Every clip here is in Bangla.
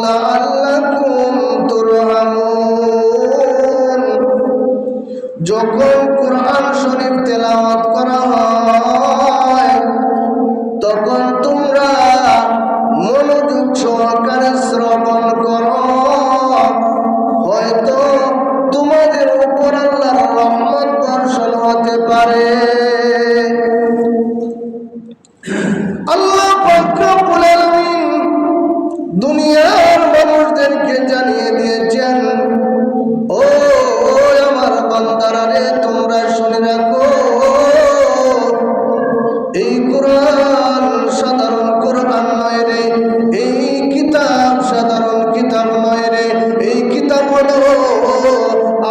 লাআল্লাকুম তুরহামুন। যখন কুরআন শরীফ তেলাওয়াত করা হয় তখন তোমরা মনোযোগ সহকারে শ্রবণ করো, হয়তো তোমাদের উপর আল্লাহর রহমত বর্ষণ হতে পারে। আল্লাহ পাক রব্বুল আলামিন দুনিয়ার মানুষদেরকে জানিয়ে দিয়েছেন, ও আমার বান্দারা রে, তোমরা শুনে রাখো, এই কোরআন সাধারণ কোরআন নয় রে, এই কিতাব সাধারণ কিতাব নয় রে, এই কিতাব হলো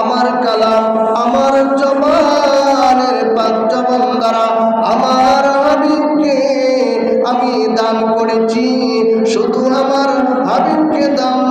আমার কালাম, আমার জবানের পাক জবান দ্বারা আমার হাবিবকে আমি দান করেছি। শুধু আমার হাবিবকে দান